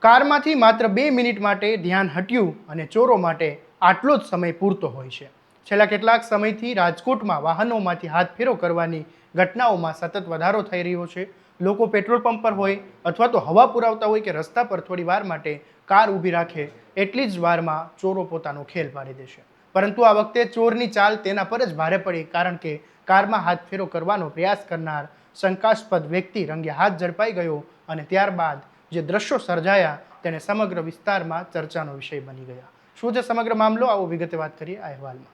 કારમાંથી માત્ર 2 મિનિટ માટે ધ્યાન હટ્યું અને ચોરો માટે આટલો જ સમય પૂરતો હોય છે. છેલ્લા કેટલાક સમયથી રાજકોટમાં વાહનોમાંથી હાથફેરો કરવાની ઘટનાઓમાં સતત વધારો થઈ રહ્યો છે. લોકો પેટ્રોલ પંપ પર હોય અથવા તો હવા પુરાવતા હોય કે રસ્તા પર થોડી વાર માટે કાર ઊભી રાખે એટલી જ વારમાં ચોરો પોતાનો ખેલ પાડી દેશે. પરંતુ આ વખતે ચોરની ચાલ તેના પર જ ભારે પડી, કારણ કે કારમાં હાથફેરો કરવાનો પ્રયાસ કરનાર શંકાસ્પદ વ્યક્તિ રંગે હાથ ઝડપાઈ ગયો અને ત્યારબાદ જે દ્રશ્યો સર્જાયા તેને સમગ્ર વિસ્તારમાં ચર્ચાનો વિષય બની ગયા. શું છે સમગ્ર મામલો, આવો વિગતે વાત કરીએ આ અહેવાલમાં.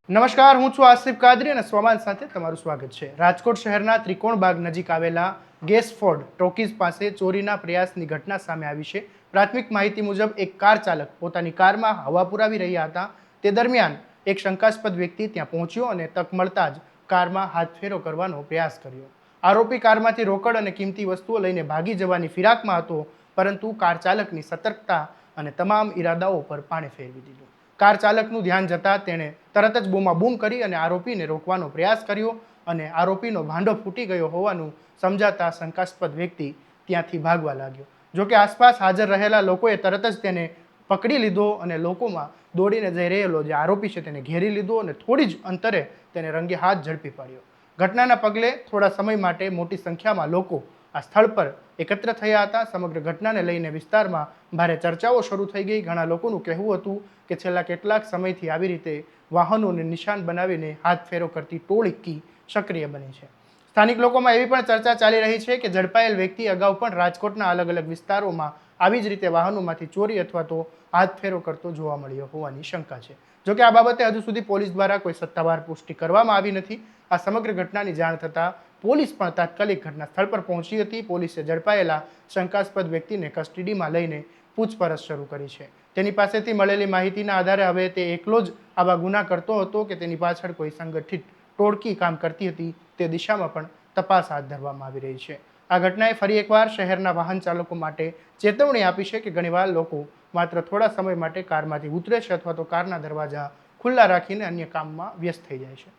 નમસ્કાર, હું છું આસિફ કાદરી અને સ્વમાન સાથે તમારું સ્વાગત છે. રાજકોટ શહેરના ત્રિકોણબાગ નજીક આવેલા ગેસફોર્ડ ટોકીઝ પાસે ચોરીના પ્રયાસની ઘટના સામે આવી છે. પ્રાથમિક માહિતી મુજબ એક કાર ચાલક પોતાની કારમાં હવા પુરાવી રહ્યા હતા. તે દરમિયાન એક શંકાસ્પદ વ્યક્તિ ત્યાં પહોંચ્યો અને તક મળતા જ કારમાં હાથફેરો કરવાનો પ્રયાસ કર્યો. આરોપી કારમાંથી રોકડ અને કિંમતી વસ્તુઓ લઈને ભાગી જવાની ફિરાકમાં હતો, પરંતુ કાર ચાલકની સતર્કતા અને તમામ ઈરાદાઓ પર પાણી ફેરવી દીધું. કાર ચાલકનું ધ્યાન જતાં તેણે તરત જ બૂમાબૂમ કરી અને આરોપીને રોકવાનો પ્રયાસ કર્યો અને આરોપીનો ભાંડો ફૂટી ગયો હોવાનું સમજાતા શંકાસ્પદ વ્યક્તિ ત્યાંથી ભાગવા લાગ્યો. જોકે આસપાસ હાજર રહેલા લોકોએ તરત જ તેને પકડી લીધો અને લોકોમાં દોડીને જઈ રહેલો જે આરોપી છે તેને ઘેરી લીધો અને થોડી જ અંતરે તેને રંગે હાથ ઝડપી પાડ્યો. ઘટનાના પગલે થોડા સમય માટે મોટી સંખ્યામાં લોકો આ સ્થળ પર એકત્ર થયા હતા. સમગ્ર ઘટનાને લઈને વિસ્તારમાં ભારે ચર્ચાઓ શરૂ થઈ ગઈ. ઘણા લોકોનું કહેવું હતું કે છેલ્લા કેટલાક સમયથી આવી રીતે વાહનોને નિશાન બનાવીને હાથફેરો કરતી ટોળકી સક્રિય બની છે. સ્થાનિક લોકોમાં એવી પણ ચર્ચા ચાલી રહી છે કે ઝડપાયેલ વ્યક્તિ અગાઉ પણ રાજકોટના અલગ અલગ વિસ્તારોમાં આવી જ રીતે વાહનોમાંથી ચોરી અથવા તો હાથફેરો કરતો જોવા મળ્યો હોવાની શંકા છે. જોકે આ બાબતે હજુ સુધી પોલીસ દ્વારા કોઈ સત્તાવાર પુષ્ટિ કરવામાં આવી નથી. આ સમગ્ર ઘટનાની જાણ થતાં પોલીસ પણ તાત્કાલિક ઘટના સ્થળ પર પહોંચી હતી. પોલીસે ઝડપાયેલા શંકાસ્પદ વ્યક્તિને કસ્ટડીમાં લઈને પૂછપરછ શરૂ કરી છે. તેની પાસેથી મળેલી માહિતીના આધારે હવે તે એકલો જ આવા ગુના કરતો હતો કે તેની પાછળ કોઈ સંગઠિત ટોળકી કામ કરતી હતી તે દિશામાં પણ તપાસ હાથ ધરવામાં આવી રહી છે. આ ઘટનાએ ફરી એકવાર શહેરના વાહન ચાલકો માટે ચેતવણી આપી છે કે ઘણીવાર લોકો માત્ર થોડા સમય માટે કારમાંથી ઉતરે છે અથવા તો કારના દરવાજા ખુલ્લા રાખીને અન્ય કામમાં વ્યસ્ત થઈ જાય છે.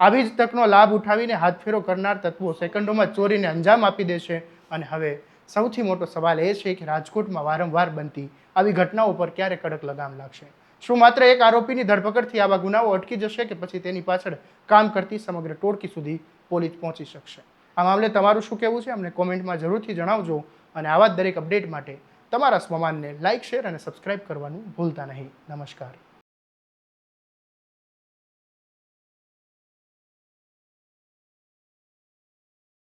આવી જ તકનો લાભ ઉઠાવીને હાથફેરો કરનાર તત્વો સેકન્ડોમાં ચોરીને અંજામ આપી દે છે. અને હવે સૌથી મોટો સવાલ એ છે કે રાજકોટમાં વારંવાર બનતી આવી ઘટનાઓ પર ક્યારે કડક લગામ લાગશે? શું માત્ર એક આરોપીની ધરપકડથી આવા ગુનાઓ અટકી જશે કે પછી તેની પાછળ કામ કરતી સમગ્ર ટોળકી સુધી પોલીસ પહોંચી શકશે? આ મામલે તમારું શું કહેવું છે અમને કોમેન્ટમાં જરૂરથી જણાવજો. અને આવા જ દરેક અપડેટ માટે તમારા સ્વમાનને લાઇક, શેર અને સબસ્ક્રાઇબ કરવાનું ભૂલતા નહીં. નમસ્કાર.